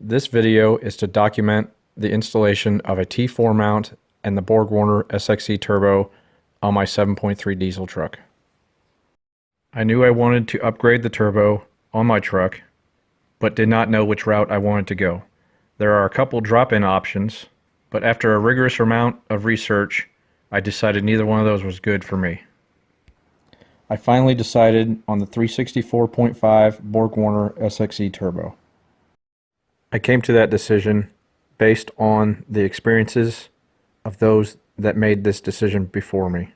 This video is to document the installation of a T4 mount and the Borg Warner SXE turbo on my 7.3 diesel truck. I knew I wanted to upgrade the turbo on my truck, but did not know which route I wanted to go. There are a couple drop-in options, but after a rigorous amount of research, I decided neither one of those was good for me. I finally decided on the 364.5 Borg Warner SXE turbo. I came to that decision based on the experiences of those that made this decision before me.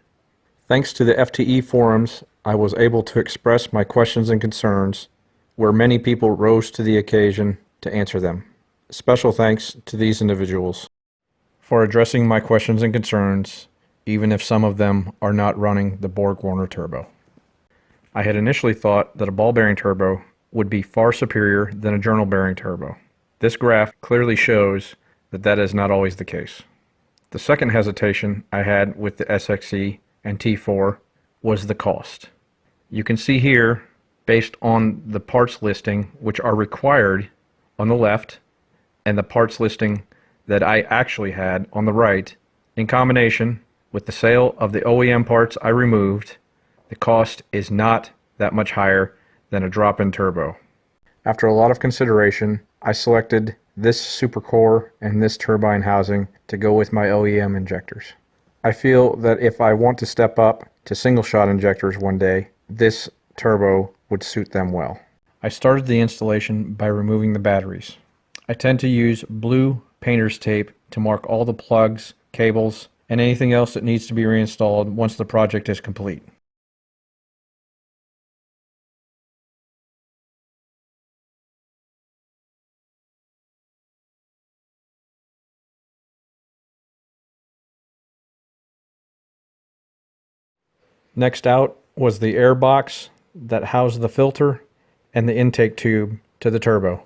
Thanks to the FTE Forums, I was able to express my questions and concerns, where many people rose to the occasion to answer them. Special thanks to these individuals for addressing my questions and concerns, even if some of them are not running the Borg Warner turbo. I had initially thought that a ball bearing turbo would be far superior than a journal bearing turbo. This graph clearly shows that that is not always the case. The second hesitation I had with the SXE and T4 was the cost. You can see here, based on the parts listing which are required on the left and the parts listing that I actually had on the right, in combination with the sale of the OEM parts I removed, the cost is not that much higher than a drop-in turbo. After a lot of consideration, I selected this supercore and this turbine housing to go with my OEM injectors. I feel that if I want to step up to single shot injectors one day, this turbo would suit them well. I started the installation by removing the batteries. I tend to use blue painter's tape to mark all the plugs, cables, and anything else that needs to be reinstalled once the project is complete. Next out was the air box that housed the filter and the intake tube to the turbo.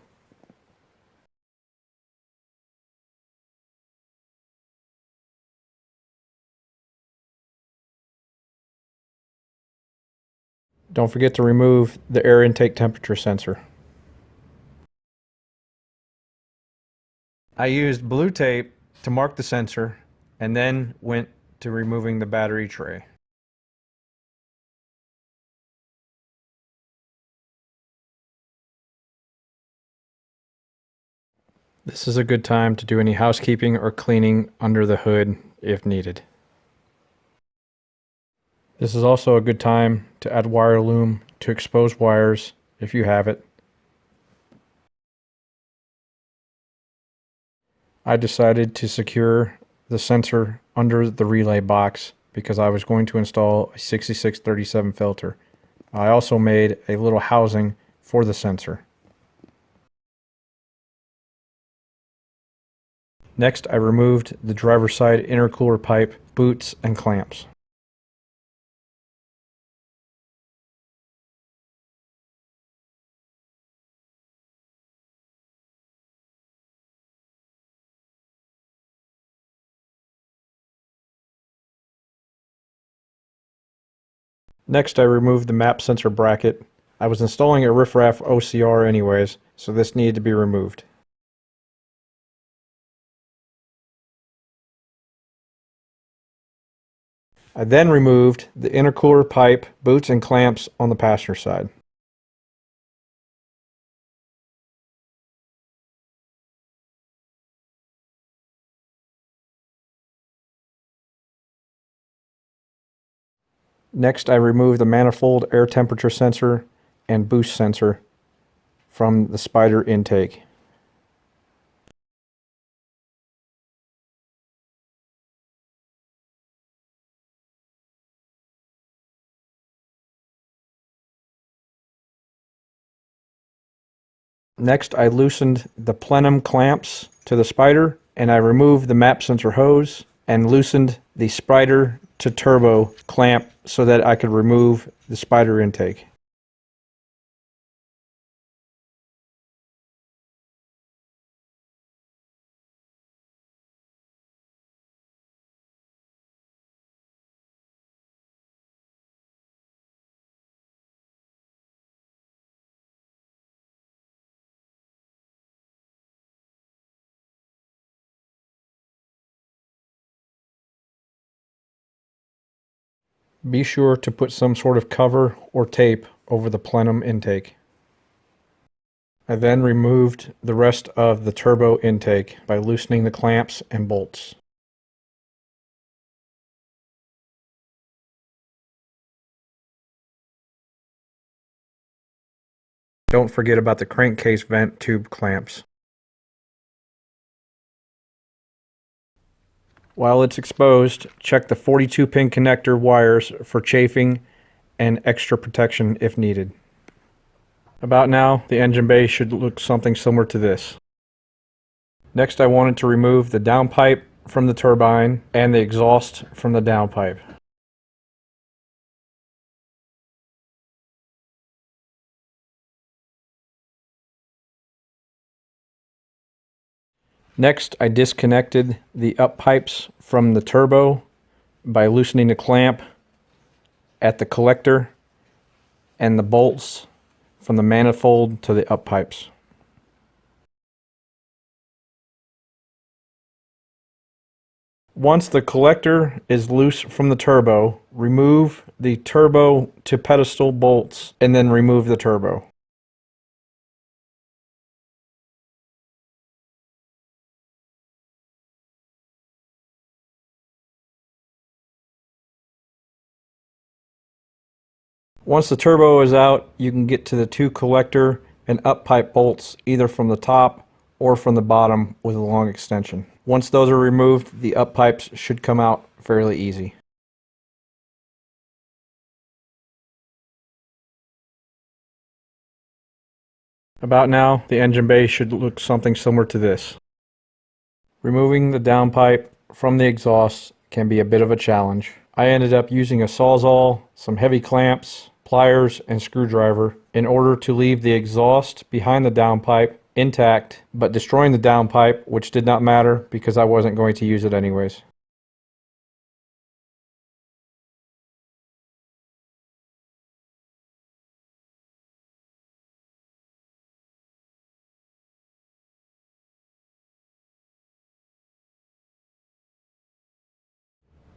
Don't forget to remove the air intake temperature sensor. I used blue tape to mark the sensor and then went to removing the battery tray. This is a good time to do any housekeeping or cleaning under the hood if needed. This is also a good time to add wire loom to expose wires if you have it. I decided to secure the sensor under the relay box because I was going to install a 6637 filter. I also made a little housing for the sensor. Next, I removed the driver's side intercooler pipe, boots, and clamps. Next, I removed the map sensor bracket. I was installing a riffraff OCR anyways, so this needed to be removed. I then removed the intercooler pipe, boots, and clamps on the passenger side. Next, I removed the manifold air temperature sensor and boost sensor from the spider intake. Next, I loosened the plenum clamps to the spider, and I removed the map sensor hose and loosened the spider to turbo clamp so that I could remove the spider intake. Be sure to put some sort of cover or tape over the plenum intake. I then removed the rest of the turbo intake by loosening the clamps and bolts. Don't forget about the crankcase vent tube clamps. While it's exposed, check the 42-pin connector wires for chafing and extra protection if needed. About now, the engine bay should look something similar to this. Next, I wanted to remove the downpipe from the turbine and the exhaust from the downpipe. Next, I disconnected the up pipes from the turbo by loosening the clamp at the collector and the bolts from the manifold to the up pipes. Once the collector is loose from the turbo, remove the turbo to pedestal bolts and then remove the turbo. Once the turbo is out, you can get to the two collector and up pipe bolts either from the top or from the bottom with a long extension. Once those are removed, the up pipes should come out fairly easy. About now, the engine bay should look something similar to this. Removing the downpipe from the exhaust can be a bit of a challenge. I ended up using a sawzall, some heavy clamps, pliers, and screwdriver in order to leave the exhaust behind the downpipe intact, but destroying the downpipe, which did not matter because I wasn't going to use it anyways.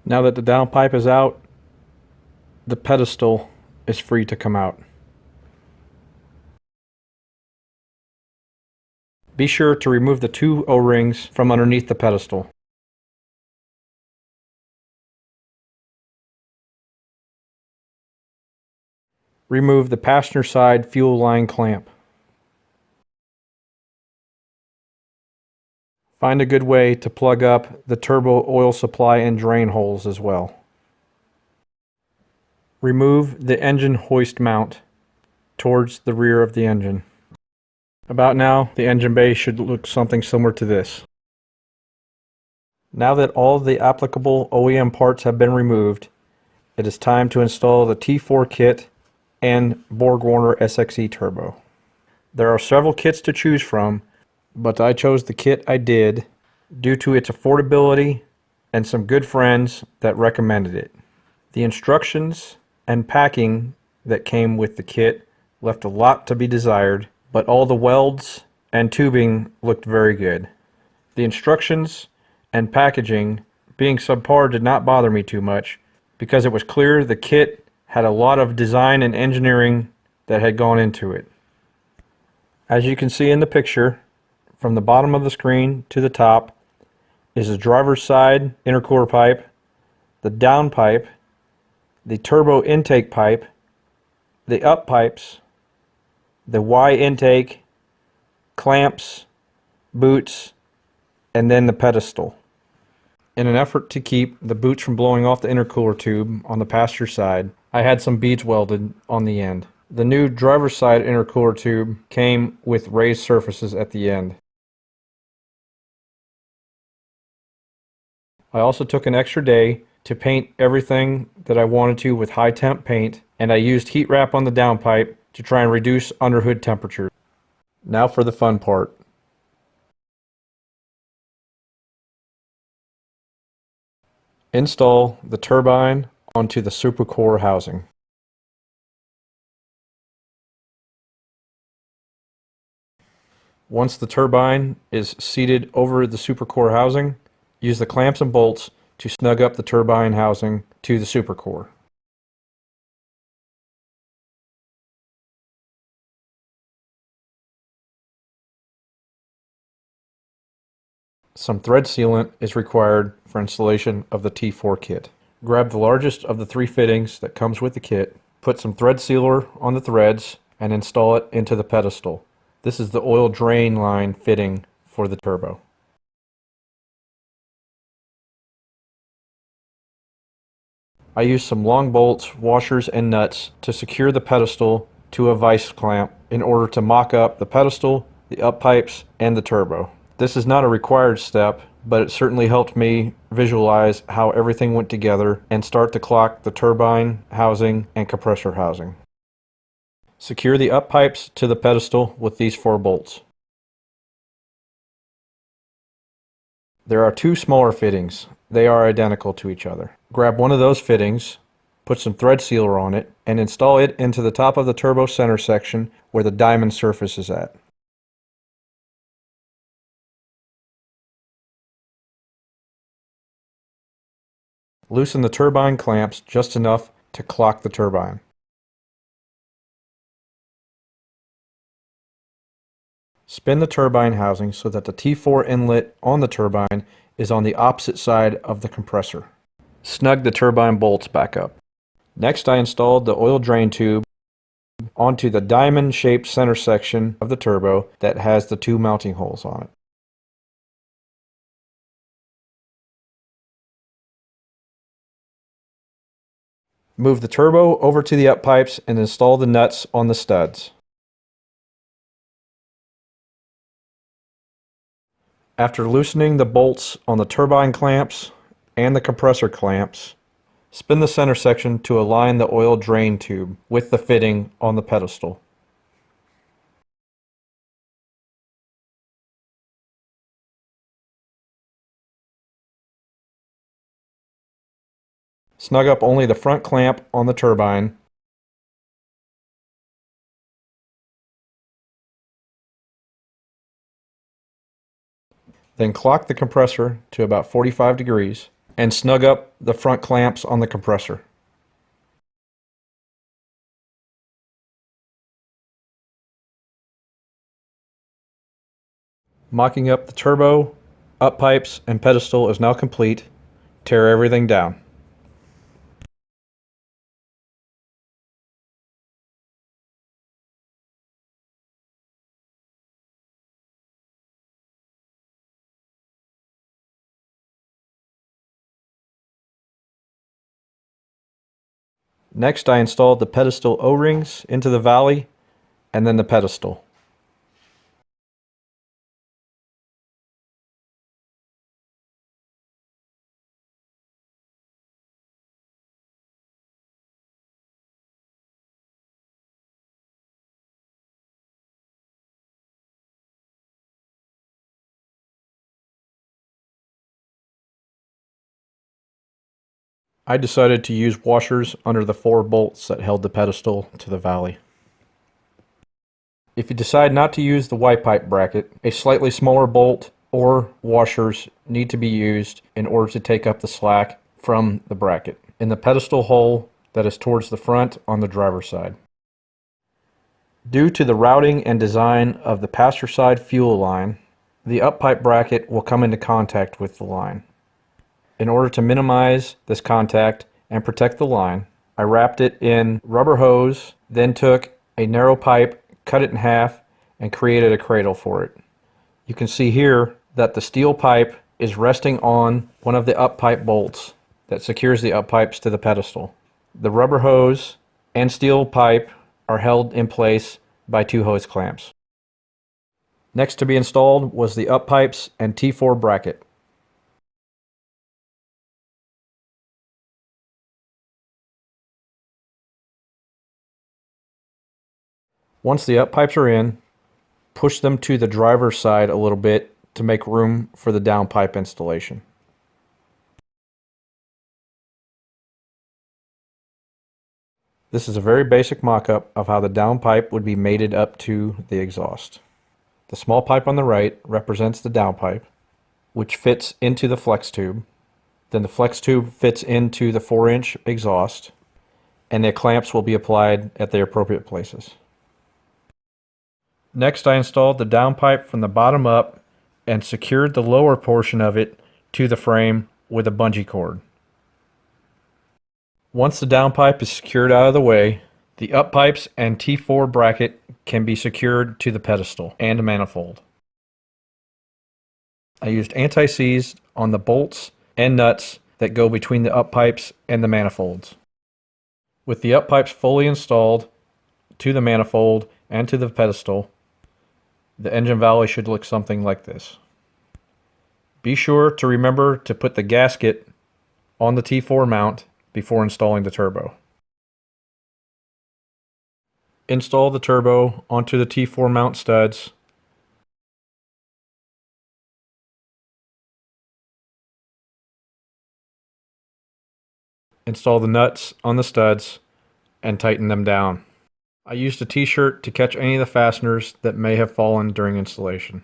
Now that the downpipe is out, the pedestal is free to come out. Be sure to remove the two O-rings from underneath the pedestal. Remove the passenger side fuel line clamp. Find a good way to plug up the turbo oil supply and drain holes as well. Remove the engine hoist mount towards the rear of the engine. About now, the engine bay should look something similar to this. Now that all the applicable OEM parts have been removed, it is time to install the T4 kit and Borg Warner SXE turbo. There are several kits to choose from, but I chose the kit I did due to its affordability and some good friends that recommended it. The instructions and packing that came with the kit left a lot to be desired, but all the welds and tubing looked very good. The instructions and packaging being subpar did not bother me too much because it was clear the kit had a lot of design and engineering that had gone into it. As you can see in the picture, from the bottom of the screen to the top is the driver's side intercooler pipe, the down pipe, the turbo intake pipe, the up pipes, the Y intake, clamps, boots, and then the pedestal. In an effort to keep the boots from blowing off the intercooler tube on the passenger side, I had some beads welded on the end. The new driver's side intercooler tube came with raised surfaces at the end. I also took an extra day to paint everything that I wanted to with high temp paint, and I used heat wrap on the downpipe to try and reduce underhood temperature. Now for the fun part. Install the turbine onto the supercore housing. Once the turbine is seated over the supercore housing, use the clamps and bolts to snug up the turbine housing to the supercore. Some thread sealant is required for installation of the T4 kit. Grab the largest of the 3 fittings that comes with the kit, put some thread sealer on the threads, and install it into the pedestal. This is the oil drain line fitting for the turbo. I use some long bolts, washers, and nuts to secure the pedestal to a vise clamp in order to mock up the pedestal, the up pipes, and the turbo. This is not a required step, but it certainly helped me visualize how everything went together and start to clock the turbine housing and compressor housing. Secure the up pipes to the pedestal with these 4 bolts. There are 2 smaller fittings. They are identical to each other. Grab one of those fittings, put some thread sealer on it, and install it into the top of the turbo center section where the diamond surface is at. Loosen the turbine clamps just enough to clock the turbine. Spin the turbine housing so that the T4 inlet on the turbine is on the opposite side of the compressor. Snug the turbine bolts back up. Next, I installed the oil drain tube onto the diamond-shaped center section of the turbo that has the 2 mounting holes on it. Move the turbo over to the up pipes and install the nuts on the studs. After loosening the bolts on the turbine clamps and the compressor clamps, spin the center section to align the oil drain tube with the fitting on the pedestal. Snug up only the front clamp on the turbine. Then clock the compressor to about 45 degrees and snug up the front clamps on the compressor. Mocking up the turbo, up pipes, and pedestal is now complete. Tear everything down. Next, I installed the pedestal O-rings into the valley and then the pedestal. I decided to use washers under the 4 bolts that held the pedestal to the valley. If you decide not to use the Y pipe bracket, a slightly smaller bolt or washers need to be used in order to take up the slack from the bracket in the pedestal hole that is towards the front on the driver's side. Due to the routing and design of the passenger side fuel line, the up pipe bracket will come into contact with the line. In order to minimize this contact and protect the line, I wrapped it in rubber hose, then took a narrow pipe, cut it in half, and created a cradle for it. You can see here that the steel pipe is resting on one of the up pipe bolts that secures the up pipes to the pedestal. The rubber hose and steel pipe are held in place by 2 hose clamps. Next to be installed was the up pipes and T4 bracket. Once the up pipes are in, push them to the driver's side a little bit to make room for the down pipe installation. This is a very basic mock-up of how the down pipe would be mated up to the exhaust. The small pipe on the right represents the down pipe, which fits into the flex tube. Then the flex tube fits into the 4-inch exhaust, and the clamps will be applied at the appropriate places. Next, I installed the down pipe from the bottom up and secured the lower portion of it to the frame with a bungee cord. Once the downpipe is secured out of the way, the up pipes and T4 bracket can be secured to the pedestal and manifold. I used anti-seize on the bolts and nuts that go between the up pipes and the manifolds. With the up pipes fully installed to the manifold and to the pedestal, the engine valley should look something like this. Be sure to remember to put the gasket on the T4 mount before installing the turbo. Install the turbo onto the T4 mount studs. Install the nuts on the studs and tighten them down. I used a t-shirt to catch any of the fasteners that may have fallen during installation.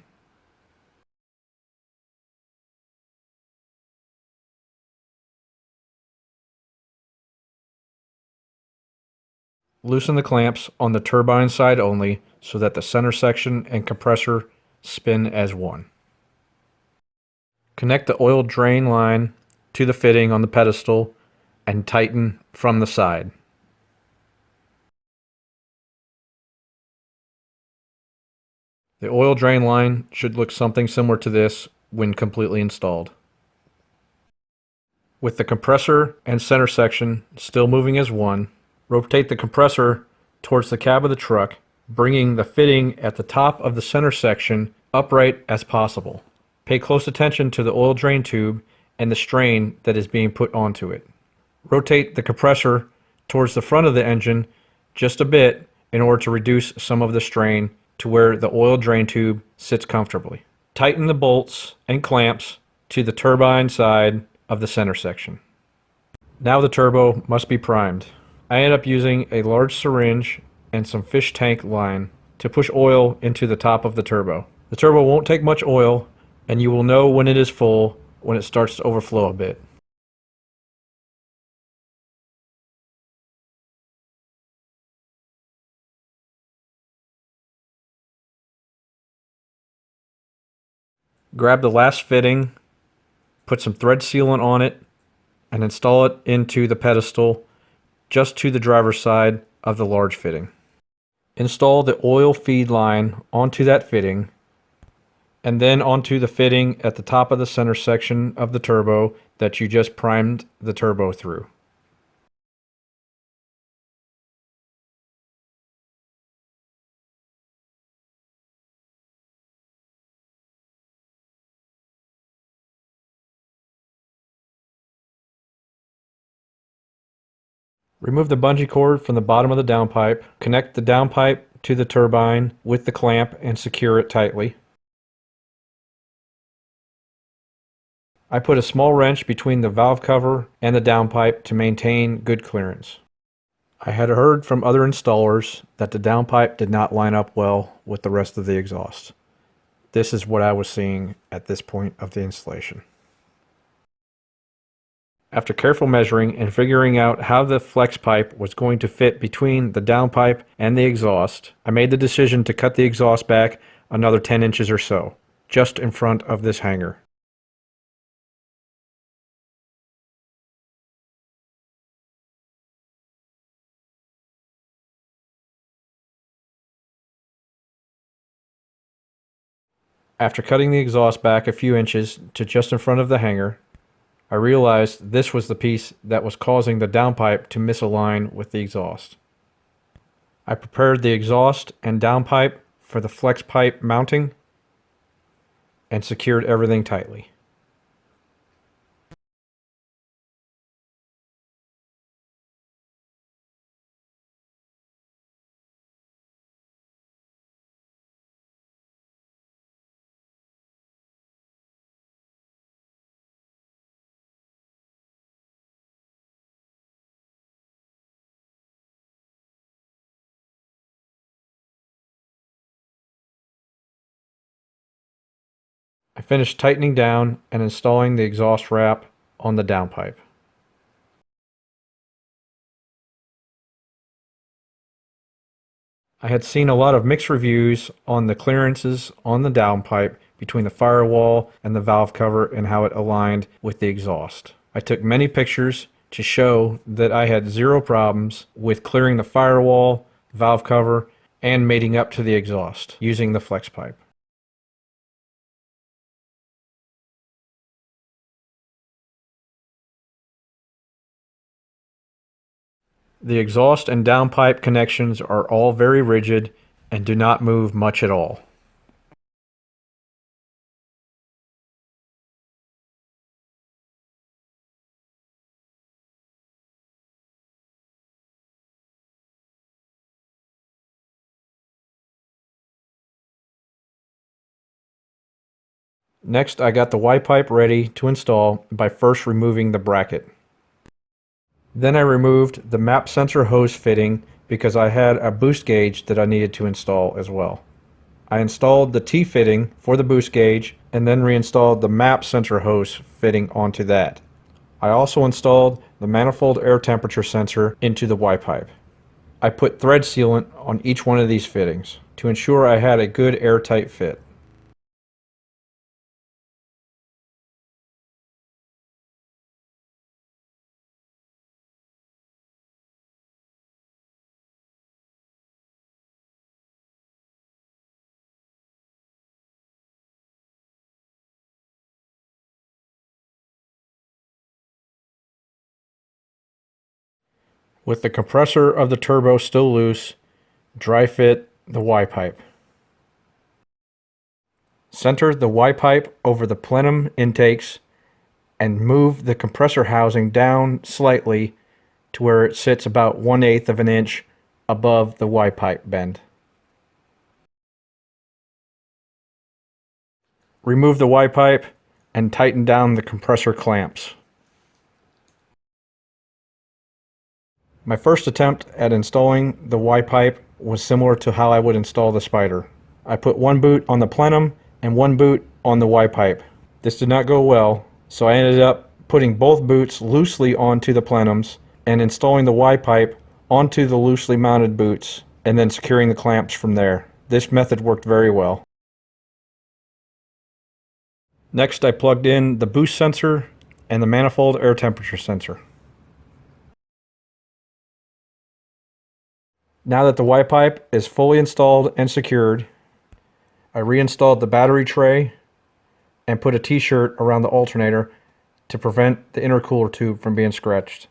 Loosen the clamps on the turbine side only so that the center section and compressor spin as one. Connect the oil drain line to the fitting on the pedestal and tighten from the side. The oil drain line should look something similar to this when completely installed. With the compressor and center section still moving as one, rotate the compressor towards the cab of the truck, bringing the fitting at the top of the center section upright as possible. Pay close attention to the oil drain tube and the strain that is being put onto it. Rotate the compressor towards the front of the engine just a bit in order to reduce some of the strain to where the oil drain tube sits comfortably. Tighten the bolts and clamps to the turbine side of the center section. Now the turbo must be primed. I ended up using a large syringe and some fish tank line to push oil into the top of the turbo. The turbo won't take much oil, and you will know when it is full when it starts to overflow a bit. Grab the last fitting, put some thread sealant on it, and install it into the pedestal just to the driver's side of the large fitting. Install the oil feed line onto that fitting and then onto the fitting at the top of the center section of the turbo that you just primed the turbo through. Remove the bungee cord from the bottom of the downpipe, connect the downpipe to the turbine with the clamp and secure it tightly. I put a small wrench between the valve cover and the downpipe to maintain good clearance. I had heard from other installers that the downpipe did not line up well with the rest of the exhaust. This is what I was seeing at this point of the installation. After careful measuring and figuring out how the flex pipe was going to fit between the downpipe and the exhaust, I made the decision to cut the exhaust back another 10 inches or so, just in front of this hanger. After cutting the exhaust back a few inches to just in front of the hanger, I realized this was the piece that was causing the downpipe to misalign with the exhaust. I prepared the exhaust and downpipe for the flex pipe mounting and secured everything tightly. I finished tightening down and installing the exhaust wrap on the downpipe. I had seen a lot of mixed reviews on the clearances on the downpipe between the firewall and the valve cover and how it aligned with the exhaust. I took many pictures to show that I had zero problems with clearing the firewall, valve cover, and mating up to the exhaust using the flex pipe. The exhaust and downpipe connections are all very rigid and do not move much at all. Next, I got the Y-pipe ready to install by first removing the bracket. Then I removed the map sensor hose fitting because I had a boost gauge that I needed to install as well. I installed the T-fitting for the boost gauge and then reinstalled the map sensor hose fitting onto that. I also installed the manifold air temperature sensor into the Y-pipe. I put thread sealant on each one of these fittings to ensure I had a good airtight fit. With the compressor of the turbo still loose, dry fit the Y-pipe. Center the Y-pipe over the plenum intakes and move the compressor housing down slightly to where it sits about 1/8 of an inch above the Y-pipe bend. Remove the Y-pipe and tighten down the compressor clamps. My first attempt at installing the Y-pipe was similar to how I would install the Spider. I put one boot on the plenum and one boot on the Y-pipe. This did not go well, so I ended up putting both boots loosely onto the plenums and installing the Y-pipe onto the loosely mounted boots and then securing the clamps from there. This method worked very well. Next, I plugged in the boost sensor and the manifold air temperature sensor. Now that the Y-pipe is fully installed and secured, I reinstalled the battery tray and put a t-shirt around the alternator to prevent the intercooler tube from being scratched.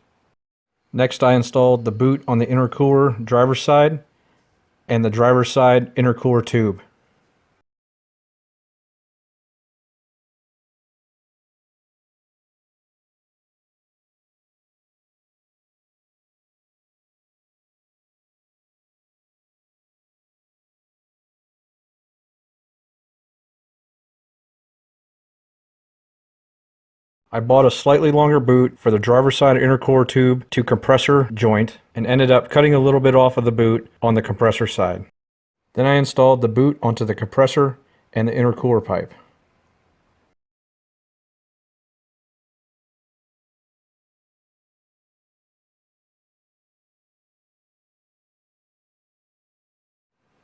Next, I installed the boot on the intercooler driver's side and the driver's side intercooler tube. I bought a slightly longer boot for the driver's side intercooler tube to compressor joint and ended up cutting a little bit off of the boot on the compressor side. Then I installed the boot onto the compressor and the intercooler pipe.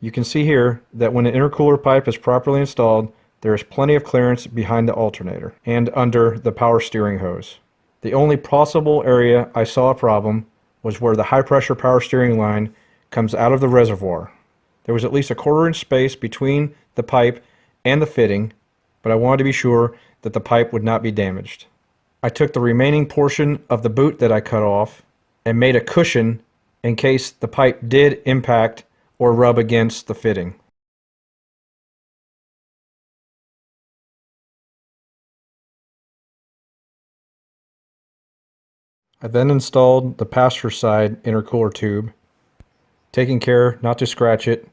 You can see here that when the intercooler pipe is properly installed, there is plenty of clearance behind the alternator and under the power steering hose. The only possible area I saw a problem was where the high pressure power steering line comes out of the reservoir. There was at least a 1/4 inch space between the pipe and the fitting, but I wanted to be sure that the pipe would not be damaged. I took the remaining portion of the boot that I cut off and made a cushion in case the pipe did impact or rub against the fitting. I then installed the passenger side intercooler tube, taking care not to scratch it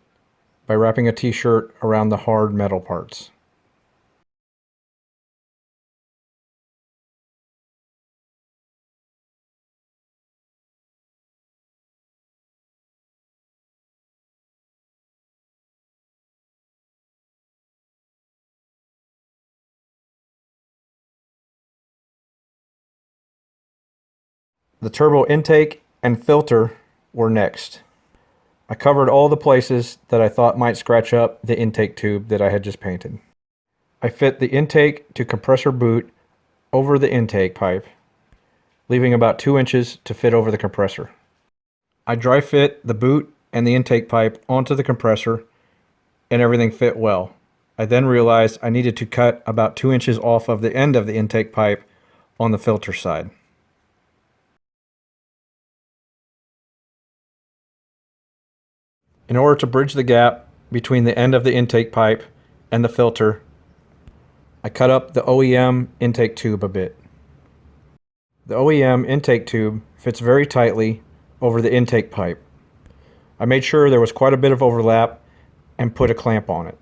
by wrapping a t-shirt around the hard metal parts. The turbo intake and filter were next. I covered all the places that I thought might scratch up the intake tube that I had just painted. I fit the intake to compressor boot over the intake pipe, leaving about 2 inches to fit over the compressor. I dry fit the boot and the intake pipe onto the compressor, and everything fit well. I then realized I needed to cut about 2 inches off of the end of the intake pipe on the filter side. In order to bridge the gap between the end of the intake pipe and the filter, I cut up the OEM intake tube a bit. The OEM intake tube fits very tightly over the intake pipe. I made sure there was quite a bit of overlap and put a clamp on it.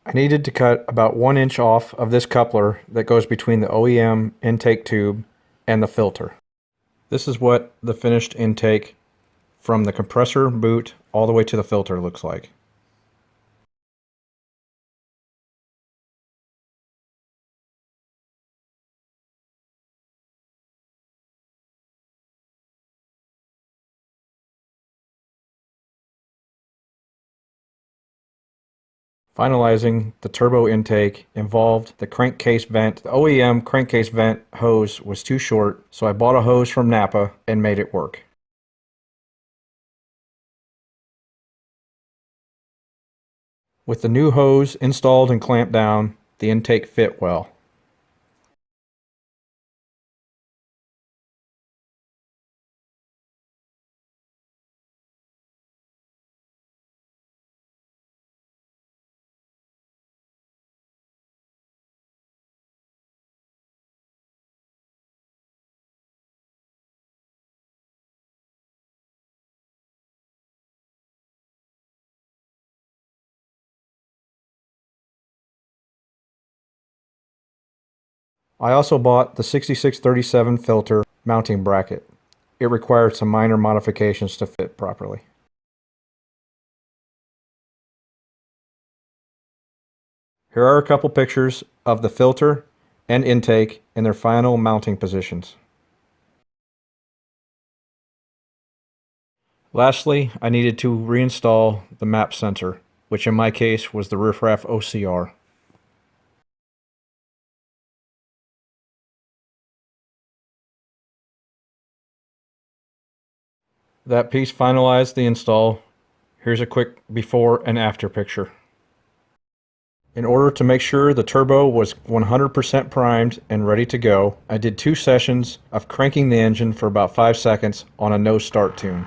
I needed to cut about 1 inch off of this coupler that goes between the OEM intake tube and the filter. This is what the finished intake from the compressor boot all the way to the filter looks like. Finalizing the turbo intake involved the crankcase vent. The OEM crankcase vent hose was too short, so I bought a hose from Napa and made it work. With the new hose installed and clamped down, the intake fit well. I also bought the 6637 filter mounting bracket. It required some minor modifications to fit properly. Here are a couple pictures of the filter and intake in their final mounting positions. Lastly, I needed to reinstall the map sensor, which in my case was the riffraff OCR. That piece finalized the install. Here's a quick before and after picture. In order to make sure the turbo was 100% primed and ready to go, I did 2 sessions of cranking the engine for about 5 seconds on a no start tune.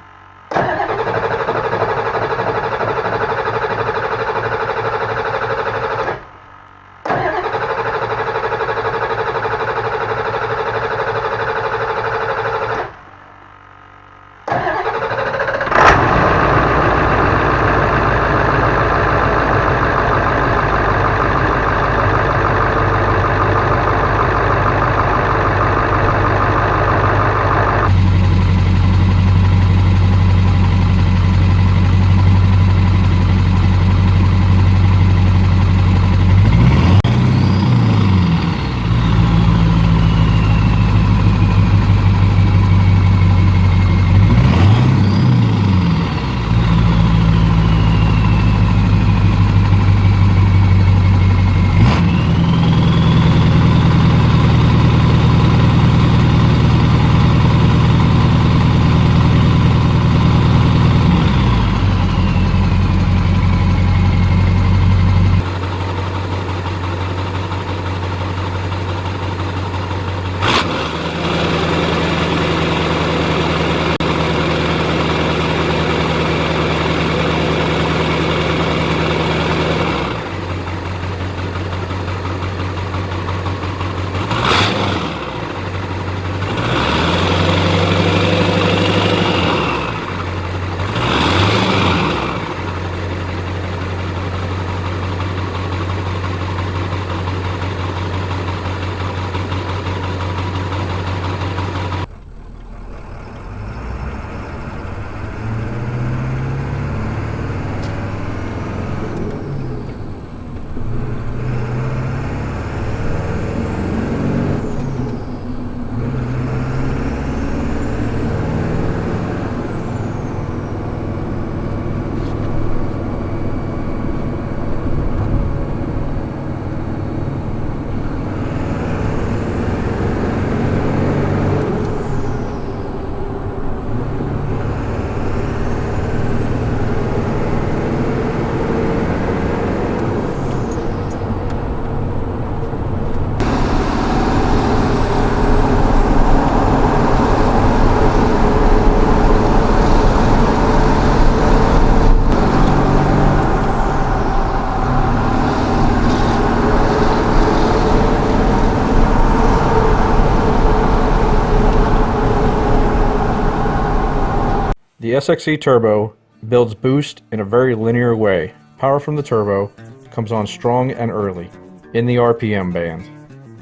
The SXE Turbo builds boost in a very linear way. Power from the turbo comes on strong and early in the RPM band.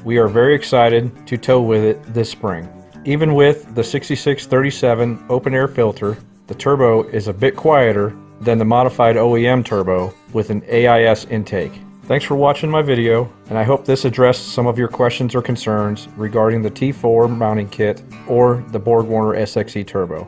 We are very excited to tow with it this spring. Even with the 6637 open air filter, the turbo is a bit quieter than the modified OEM turbo with an AIS intake. Thanks for watching my video, and I hope this addressed some of your questions or concerns regarding the T4 mounting kit or the Borg Warner SXE Turbo.